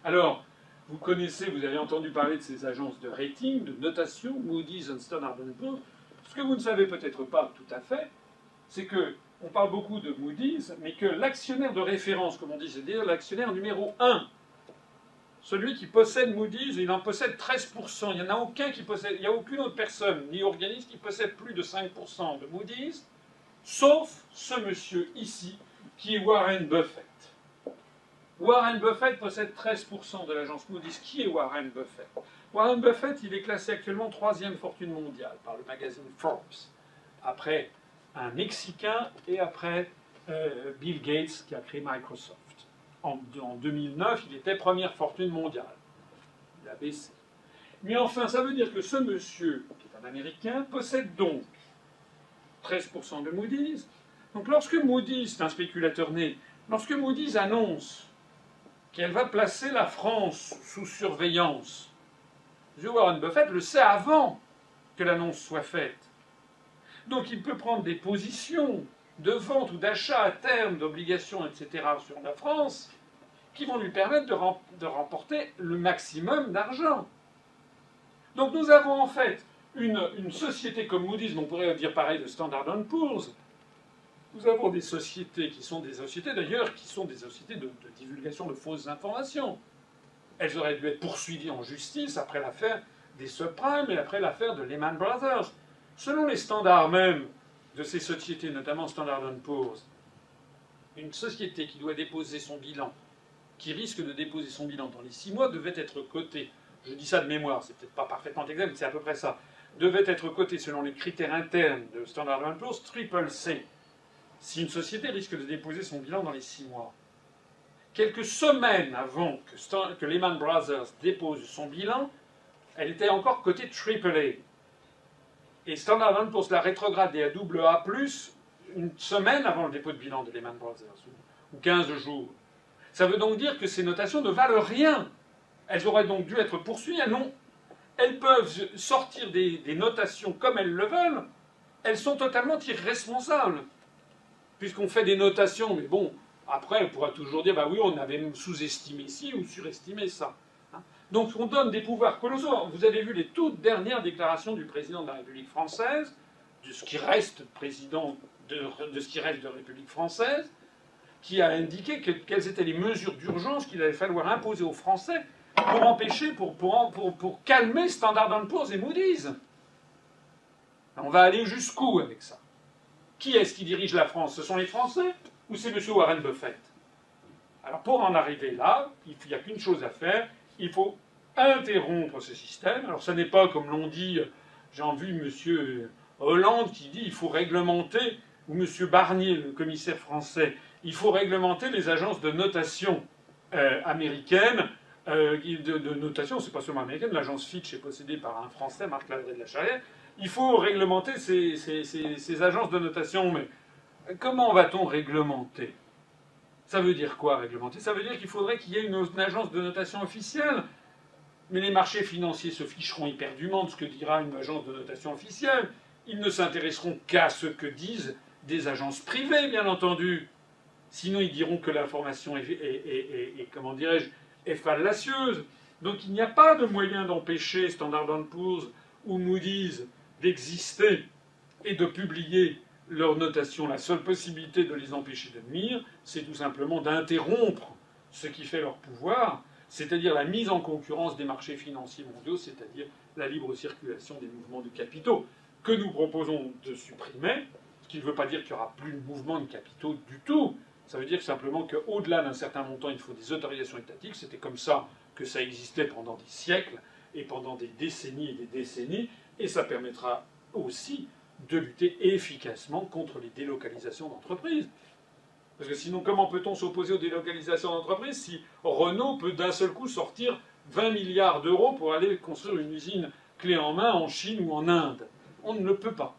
Alors, vous connaissez, vous avez entendu parler de ces agences de rating, de notation, Moody's et Standard & Poor's. Ce que vous ne savez peut-être pas tout à fait, c'est que on parle beaucoup de Moody's, mais que l'actionnaire de référence, comme on dit, c'est-à-dire l'actionnaire numéro 1, celui qui possède Moody's, il en possède 13%. Il n'y en a aucun qui possède, il n'y a aucune autre personne, ni organisme qui possède plus de 5% de Moody's, sauf ce monsieur ici, qui est Warren Buffett. Warren Buffett possède 13% de l'agence Moody's. Qui est Warren Buffett? Warren Buffett, il est classé actuellement 3e fortune mondiale par le magazine Forbes, après un Mexicain et après Bill Gates qui a créé Microsoft. En 2009, il était première fortune mondiale. Il a baissé. Mais enfin, ça veut dire que ce monsieur, qui est un Américain, possède donc 13% de Moody's. Donc lorsque Moody's, c'est un spéculateur né, lorsque Moody's annonce qu'elle va placer la France sous surveillance, M. Warren Buffett le sait avant que l'annonce soit faite. Donc il peut prendre des positions de vente ou d'achat à terme d'obligations, etc., sur la France, qui vont lui permettre de remporter le maximum d'argent. Donc nous avons en fait une société comme Moody's, mais on pourrait dire pareil de Standard & Poor's. Nous avons des sociétés qui sont des sociétés d'ailleurs, qui sont des sociétés de divulgation de fausses informations. Elles auraient dû être poursuivies en justice après l'affaire des subprimes et après l'affaire de Lehman Brothers. Selon les standards même de ces sociétés, notamment Standard & Poor's, une société qui doit déposer son bilan, qui risque de déposer son bilan dans les 6 mois, devait être cotée, je dis ça de mémoire, c'est peut-être pas parfaitement exact, mais c'est à peu près ça, devait être cotée selon les critères internes de Standard & Poor's, triple C, si une société risque de déposer son bilan dans les 6 mois. Quelques semaines avant que Lehman Brothers dépose son bilan, elle était encore cotée AAA. Et Standard & Poor's l'a rétrogradée à AA+, une semaine avant le dépôt de bilan de Lehman Brothers, ou 15 jours. Ça veut donc dire que ces notations ne valent rien. Elles auraient donc dû être poursuivies. Elles peuvent sortir des notations comme elles le veulent. Elles sont totalement irresponsables. Puisqu'on fait des notations, mais bon, après, on pourra toujours dire, bah oui, on avait sous-estimé ci ou surestimé ça. Donc on donne des pouvoirs colossaux. Vous avez vu les toutes dernières déclarations du président de la République française, de ce qui reste président de ce qui reste de la République française, qui a indiqué quelles étaient les mesures d'urgence qu'il allait falloir imposer aux Français pour empêcher, pour calmer Standard & Poor's et Moody's. On va aller jusqu'où avec ça? Qui est-ce qui dirige la France? Ce sont les Français ou c'est M. Warren Buffett? Alors pour en arriver là, il n'y a qu'une chose à faire, il faut interrompre ce système. Alors ce n'est pas comme l'ont dit, j'ai vu M. Hollande qui dit il faut réglementer, ou M. Barnier, le commissaire français, il faut réglementer les agences de notation américaines. De notation, c'est pas seulement américaine, l'agence Fitch est possédée par un Français, Marc Ladré de la Charrière. Il faut réglementer ces agences de notation. Mais comment va-t-on réglementer? Ça veut dire quoi, réglementer? Ça veut dire qu'il faudrait qu'il y ait une agence de notation officielle. Mais les marchés financiers se ficheront éperdument de ce que dira une agence de notation officielle. Ils ne s'intéresseront qu'à ce que disent des agences privées, bien entendu. Sinon, ils diront que l'information est comment dirais-je, est fallacieuse. Donc il n'y a pas de moyen d'empêcher Standard & Poor's ou Moody's d'exister et de publier leurs notations. La seule possibilité de les empêcher de nuire, c'est tout simplement d'interrompre ce qui fait leur pouvoir, c'est-à-dire la mise en concurrence des marchés financiers mondiaux, c'est-à-dire la libre circulation des mouvements de capitaux, que nous proposons de supprimer, ce qui ne veut pas dire qu'il n'y aura plus de mouvement de capitaux du tout. Ça veut dire simplement qu'au-delà d'un certain montant, il faut des autorisations étatiques. C'était comme ça que ça existait pendant des siècles et pendant des décennies et des décennies. Et ça permettra aussi de lutter efficacement contre les délocalisations d'entreprises. Parce que sinon, comment peut-on s'opposer aux délocalisations d'entreprises si Renault peut d'un seul coup sortir 20 milliards d'euros pour aller construire une usine clé en main en Chine ou en Inde? On ne le peut pas.